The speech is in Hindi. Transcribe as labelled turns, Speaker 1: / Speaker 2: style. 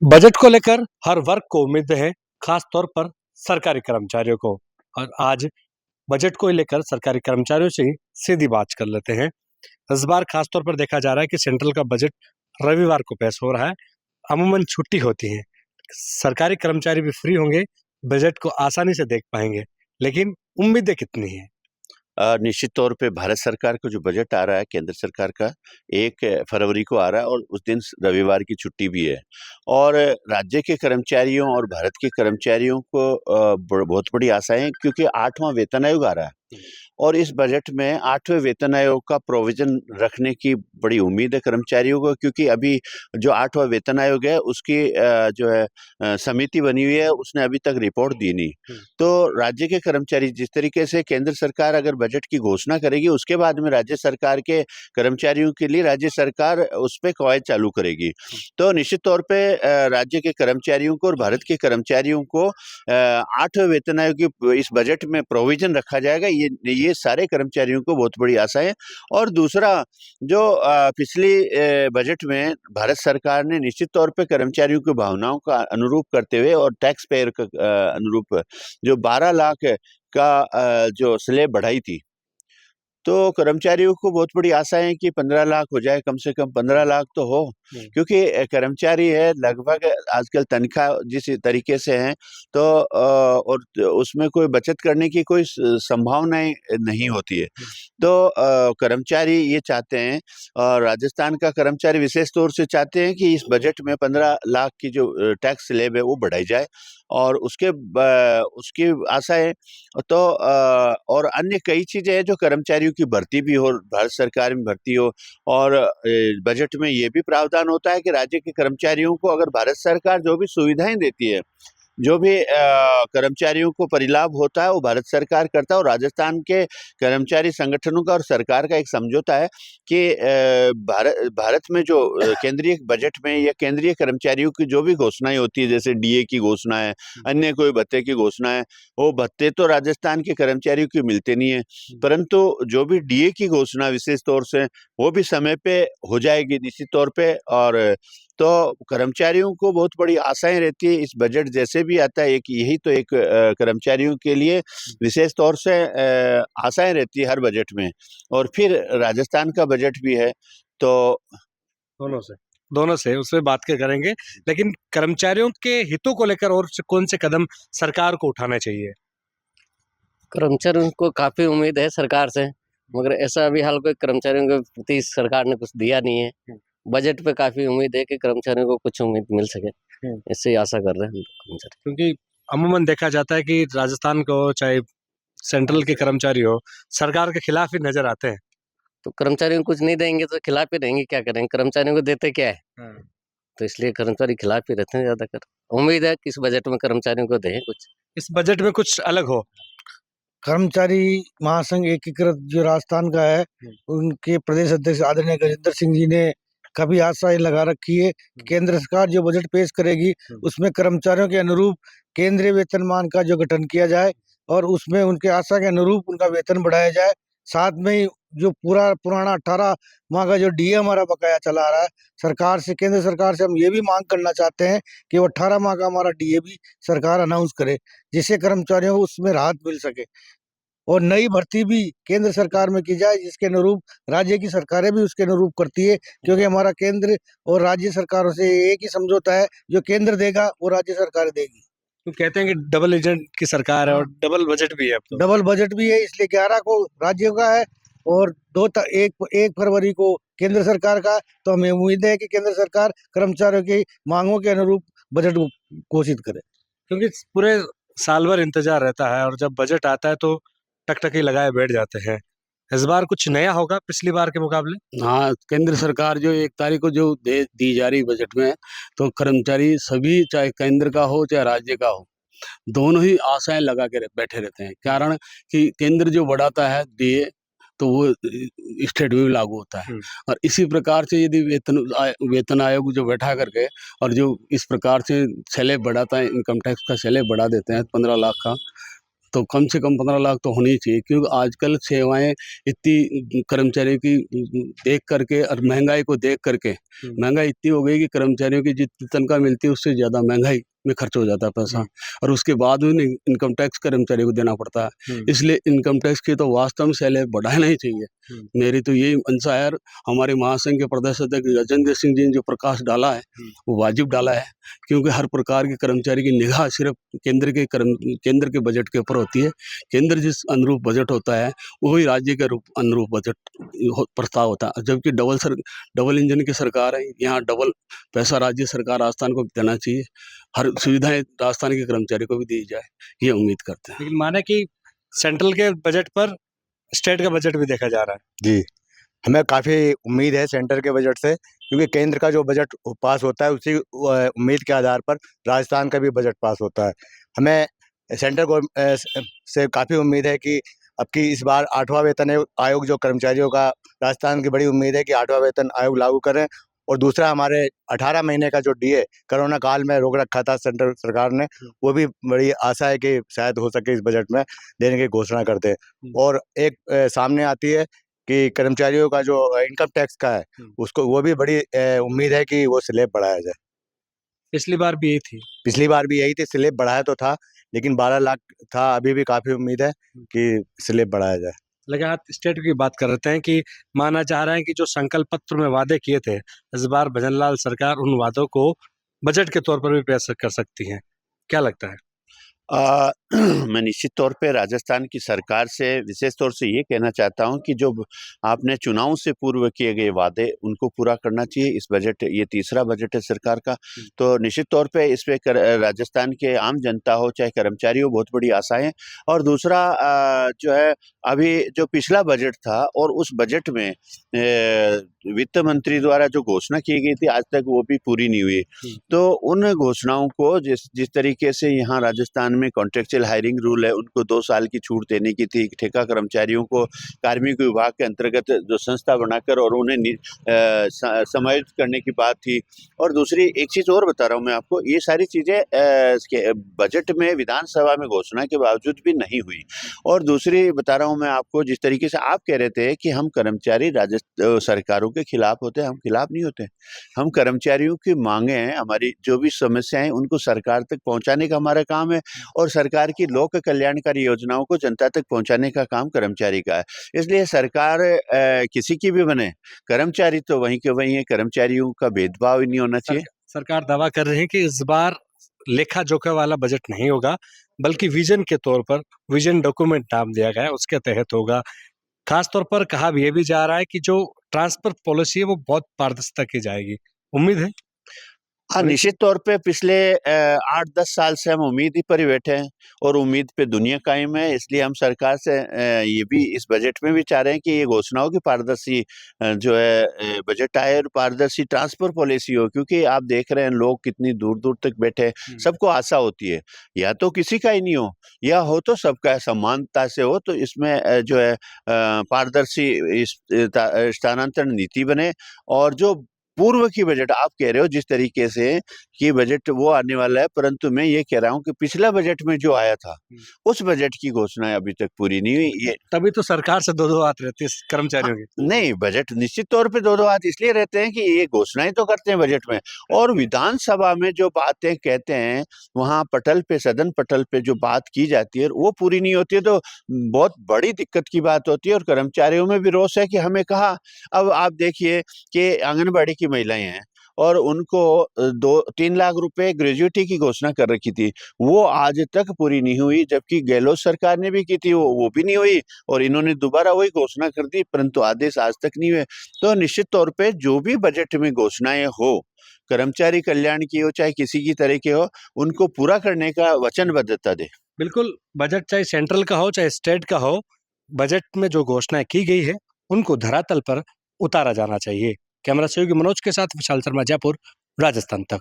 Speaker 1: बजट को लेकर हर वर्ग को उम्मीदें हैं, खास तौर पर सरकारी कर्मचारियों को। और आज बजट को लेकर सरकारी कर्मचारियों से ही सीधी बात कर लेते हैं। इस बार खास तौर पर देखा जा रहा है कि सेंट्रल का बजट रविवार को पेश हो रहा है। अमूमन छुट्टी होती है, सरकारी कर्मचारी भी फ्री होंगे, बजट को आसानी से देख पाएंगे। लेकिन उम्मीदें कितनी हैं?
Speaker 2: निश्चित तौर पे भारत सरकार का जो बजट आ रहा है केंद्र सरकार का 1 फरवरी को आ रहा है और उस दिन रविवार की छुट्टी भी है। और राज्य के कर्मचारियों और भारत के कर्मचारियों को बहुत बड़ी आशा है क्योंकि 8वां वेतन आयोग आ रहा है और इस बजट में 8वें वेतन आयोग का प्रोविजन रखने की बड़ी उम्मीद है कर्मचारियों को, क्योंकि अभी जो 8वां वेतन आयोग है उसकी जो है समिति बनी हुई है, उसने अभी तक रिपोर्ट दी नहीं। तो राज्य के कर्मचारी जिस तरीके से केंद्र सरकार अगर बजट की घोषणा करेगी उसके बाद में राज्य सरकार के कर्मचारियों के लिए राज्य सरकार उस पे कवायद चालू करेगी। तो निश्चित तौर पे राज्य के कर्मचारियों को और भारत के कर्मचारियों को 8वें वेतन आयोग की इस बजट में प्रोविजन रखा जाएगा। ये सारे कर्मचारियों को बहुत बड़ी आशा है। और दूसरा जो पिछली बजट में भारत सरकार ने निश्चित तौर पे कर्मचारियों की भावनाओं का अनुरूप करते हुए और टैक्स पेयर का अनुरूप जो 12 लाख का जो स्लैब बढ़ाई थी, तो कर्मचारियों को बहुत बड़ी आशा है कि 15 लाख हो जाए, कम से कम 15 लाख तो हो, क्योंकि कर्मचारी है लगभग आजकल तनख्वाह जिस तरीके से है तो और उसमें कोई बचत करने की कोई संभावनाएं नहीं होती है। तो कर्मचारी ये चाहते हैं और राजस्थान का कर्मचारी विशेष तौर से चाहते हैं कि इस बजट में 15 लाख की जो टैक्स स्लैब है वो बढ़ाई जाए और उसकी आशा है। तो और अन्य कई चीजें हैं जो कर्मचारियों की भर्ती भी हो, भारत सरकार में भर्ती हो। और बजट में ये भी प्रावधान होता है कि राज्य के कर्मचारियों को अगर भारत सरकार जो भी सुविधाएं देती है, जो भी कर्मचारियों को परिलाभ होता है वो भारत सरकार करता है। और राजस्थान के कर्मचारी संगठनों का और सरकार का एक समझौता है कि भारत में जो केंद्रीय बजट में या केंद्रीय कर्मचारियों की जो भी घोषणाएं होती है, जैसे डीए की घोषणा है, अन्य कोई भत्ते की घोषणा है, वो भत्ते तो राजस्थान के कर्मचारियों को मिलते नहीं है, परंतु जो भी डीए की घोषणा विशेष तौर से वो भी समय पे हो जाएगी निश्चित तौर पे। और तो कर्मचारियों को बहुत बड़ी आशाएं रहती है। इस बजट जैसे भी आता है, एक यही तो एक कर्मचारियों के लिए विशेष तौर से आशाएं रहती है हर बजट में। और फिर राजस्थान का बजट भी है, तो
Speaker 1: दोनों से उसमें बात के करेंगे। लेकिन कर्मचारियों के हितों को लेकर और कौन से कदम सरकार को उठाने चाहिए?
Speaker 3: कर्मचारियों को काफी उम्मीद है सरकार से, मगर ऐसा अभी हाल कोई कर्मचारियों के प्रति सरकार ने कुछ दिया नहीं है। बजट पे काफी उम्मीद है कि कर्मचारियों को कुछ उम्मीद मिल सके, इससे ही आशा कर रहे हैं कर्मचारी।
Speaker 1: क्योंकि अमूमन देखा जाता है कि राजस्थान को चाहे सेंट्रल के कर्मचारी हो, सरकार के खिलाफ ही नजर आते हैं।
Speaker 3: तो कर्मचारियों को कुछ नहीं देंगे तो खिलाफ ही रहेंगे, क्या करेंगे? कर्मचारियों को देते क्या है? तो इसलिए कर्मचारी खिलाफ ही रहते हैं ज्यादातर। उम्मीद है कि इस बजट में कर्मचारियों को दें कुछ,
Speaker 1: इस बजट में कुछ अलग हो।
Speaker 4: कर्मचारी महासंघ एकीकृत जो राजस्थान का है, उनके प्रदेश अध्यक्ष आदरणीय गजेंद्र सिंह जी ने काफी आशा लगा रखी है कि केंद्र सरकार जो बजट पेश करेगी उसमें कर्मचारियों के अनुरूप केंद्रीय वेतनमान का जो गठन किया जाए और उसमें उनके आशा के अनुरूप उनका वेतन बढ़ाया जाए। साथ में ही जो पुराना 18 माह का जो डीए हमारा बकाया चला रहा है, सरकार से, केंद्र सरकार से हम ये भी मांग करना चाहते हैं कि वो 18 माह का हमारा डीए भी सरकार अनाउंस करे, जिससे कर्मचारियों को उसमें राहत मिल सके। और नई भर्ती भी केंद्र सरकार में की जाए, जिसके अनुरूप राज्य की सरकारें भी उसके अनुरूप करती है, क्योंकि हमारा केंद्र और राज्य सरकारों से एक ही समझौता है, जो केंद्र देगा वो राज्य सरकार देगी।
Speaker 1: तो कहते हैं कि डबल एजेंट की सरकार है और डबल बजट भी है। अब तो
Speaker 4: डबल बजट भी है, इसलिए 11 को राज्यों का है और 1 फरवरी को केंद्र सरकार का। तो हमें उम्मीद है कि केंद्र सरकार कर्मचारियों की मांगों के अनुरूप बजट घोषित करे,
Speaker 1: क्योंकि पूरे साल भर इंतजार रहता है और जब बजट आता है तो टकटकी लगाए बैठ जाते हैं। इस बार कुछ नया होगा पिछली बार के मुकाबले?
Speaker 5: हाँ, केंद्र सरकार जो 1 तारीख को जो दी जा रही बजट में, तो कर्मचारी सभी, चाहे केंद्र का हो चाहे राज्य का हो, दोनों ही आशाएं लगा के बैठे रहते हैं। कारण कि केंद्र जो बढ़ाता है डीए, तो वो स्टेट में भी लागू होता है। और इसी प्रकार से यदि वेतन आयोग जो बैठा करके और जो इस प्रकार से स्लैब बढ़ाता है, इनकम टैक्स का स्लैब बढ़ा देते हैं 15 लाख का, तो कम से कम 15 लाख तो होनी ही चाहिए, क्योंकि आजकल सेवाएं इतनी कर्मचारियों की देख करके और महंगाई को देख करके महंगाई इतनी हो गई कि कर्मचारियों की जितनी तनख्वाह मिलती है उससे ज़्यादा महंगाई में खर्च हो जाता है पैसा, और उसके बाद में इनकम टैक्स कर्मचारियों को देना पड़ता है। इसलिए इनकम टैक्स की तो वास्तव में सैलरी बढ़ाना ही चाहिए। मेरी तो यही मंशा है। हमारे महासंघ के प्रदेश अध्यक्ष गजेंद्र सिंह जी ने जो प्रकाश डाला है वो वाजिब डाला है, क्योंकि हर प्रकार के कर्मचारी की निगाह सिर्फ केंद्र के बजट के ऊपर होती है। केंद्र जिस अनुरूप बजट होता है वही राज्य के अनुरूप बजट प्रस्ताव होता है, जबकि डबल इंजन की सरकार है, यहाँ डबल पैसा राज्य सरकार राजस्थान को देना चाहिए, हर सुविधाएं राजस्थान के कर्मचारी को भी दी जाए, ये उम्मीद करते हैं।
Speaker 1: लेकिन माने कि सेंट्रल के बजट पर स्टेट का बजट भी देखा जा रहा है।
Speaker 6: जी, हमें काफ़ी उम्मीद है सेंटर के बजट से, क्योंकि केंद्र का जो बजट पास होता है उसी उम्मीद के आधार पर राजस्थान का भी बजट पास होता है। हमें सेंटर से काफ़ी उम्मीद है कि अब की इस बार 8वां वेतन आयोग जो कर्मचारियों का राजस्थान की बड़ी उम्मीद है कि 8वां वेतन आयोग लागू करें। और दूसरा, हमारे 18 महीने का जो डीए कोरोना काल में रोक रखा था सेंट्रल सरकार ने, वो भी बड़ी आशा है कि शायद हो सके इस बजट में देने की घोषणा कर दे। और एक सामने आती है कि कर्मचारियों का जो इनकम टैक्स का है उसको, वो भी बड़ी उम्मीद है कि वो स्लैब बढ़ाया जाए।
Speaker 1: पिछली बार भी यही थी।
Speaker 6: पिछली बार भी यही थी, स्लैब बढ़ाया तो था, लेकिन 12 लाख था। अभी भी काफ़ी उम्मीद है कि स्लैब बढ़ाया जाए।
Speaker 1: लेकिन आप स्टेट की बात कर रहे हैं कि माना जा रहा है कि जो संकल्प पत्र में वादे किए थे, इस बार भजनलाल सरकार उन वादों को बजट के तौर पर भी पेश कर सकती है। क्या लगता है?
Speaker 2: मैं निश्चित तौर पे राजस्थान की सरकार से विशेष तौर से ये कहना चाहता हूँ कि जो आपने चुनाव से पूर्व किए गए वादे उनको पूरा करना चाहिए। इस बजट, ये तीसरा बजट है सरकार का, तो निश्चित तौर पे इस पे राजस्थान के आम जनता हो चाहे कर्मचारी हो, बहुत बड़ी आशाएं। और दूसरा जो है, अभी जो पिछला बजट था और उस बजट में वित्त मंत्री द्वारा जो घोषणा की गई थी आज तक वो भी पूरी नहीं हुई। तो उन घोषणाओं को जिस तरीके से यहाँ राजस्थान में कॉन्ट्रेक्चुअल हायरिंग रूल है, उनको 2 साल की छूट देने की थी, ठेका कर्मचारियों को कार्मिक विभाग के अंतर्गत जो संस्था बनाकर और उन्हें समायोजित करने की बात थी। और दूसरी एक चीज़ और बता रहा हूँ मैं आपको, ये सारी चीज़ें बजट में विधानसभा में घोषणा के बावजूद भी नहीं हुई। और दूसरी बता रहा हूँ मैं आपको, जिस तरीके से आप कह रहे थे कि हम कर्मचारी सरकारों के खिलाफ होते हैं, हम खिलाफ नहीं होते। हम कर्मचारियों की मांगे हैं, हमारी जो भी समस्याएं उनको सरकार तक पहुंचाने का हमारा काम है, और सरकार की लोक कल्याणकारी योजनाओं को जनता तक पहुंचाने का काम कर्मचारी का है। इसलिए सरकार किसी की भी बने, कर्मचारी तो वहीं के वहीं है, कर्मचारियों का भेदभाव ही नहीं होना चाहिए।
Speaker 1: सरकार दावा कर रही है कि इस बार लेखा जोखा वाला बजट नहीं होगा, बल्कि विजन के तौर पर विजन डॉक्यूमेंट नाम दिया गया है, उसके तहत होगा। खास तौर पर कहा भी ये भी जा रहा है कि जो ट्रांसफर पॉलिसी है वो बहुत पारदर्शिता की जाएगी। उम्मीद है?
Speaker 2: हाँ, निश्चित तौर पे पिछले 8-10 साल से हम उम्मीद ही पर ही बैठे हैं और उम्मीद पे दुनिया कायम है। इसलिए हम सरकार से ये भी इस बजट में भी चाह रहे हैं कि ये घोषणा हो कि पारदर्शी जो है बजट आए और पारदर्शी ट्रांसफर पॉलिसी हो, क्योंकि आप देख रहे हैं लोग कितनी दूर-दूर तक बैठे हैं। सबको आशा होती है, या तो किसी का ही नहीं हो या हो तो सबका समानता से हो। तो इसमें जो है पारदर्शी स्थानांतरण नीति बने। और जो पूर्व की बजट आप कह रहे हो जिस तरीके से कि बजट वो आने वाला है, परंतु मैं ये कह रहा हूँ कि पिछला बजट में जो आया था उस बजट की घोषणाएं अभी तक पूरी नहीं हुई। ये
Speaker 1: तभी तो सरकार से 2-2 हाथ रहती है कर्मचारियों की।
Speaker 2: नहीं, बजट निश्चित तौर पे 2-2 हाथ इसलिए रहते हैं कि ये घोषणाएं तो करते हैं बजट में, और विधानसभा में जो बातें कहते हैं वहाँ पटल पे, सदन पटल पे जो बात की जाती है वो पूरी नहीं होती है, तो बहुत बड़ी दिक्कत की बात होती है। और कर्मचारियों में भी रोष है कि हमें कहा, अब आप देखिए कि आंगनबाड़ी की महिलाएं हैं और उनको 2-3 लाख रुपए ग्रेजुएटी की घोषणा कर रखी थी, वो आज तक पूरी नहीं हुई। जबकि गहलोत सरकार ने भी की थी, वो भी नहीं हुई, और इन्होंने दोबारा वही घोषणा कर दी, परंतु आदेश आज तक नहीं हुए। तो निश्चित तौर पे जो भी बजट में घोषणाएं हो, कर्मचारी कल्याण की हो चाहे किसी की तरह के हो, उनको पूरा करने का वचनबद्धता दे।
Speaker 1: बिल्कुल, बजट चाहे सेंट्रल का हो चाहे स्टेट का हो, बजट में जो घोषणाएं की गई है उनको धरातल पर उतारा जाना चाहिए। कैमरा सहयोगी मनोज के साथ विशाल शर्मा, जयपुर, राजस्थान तक।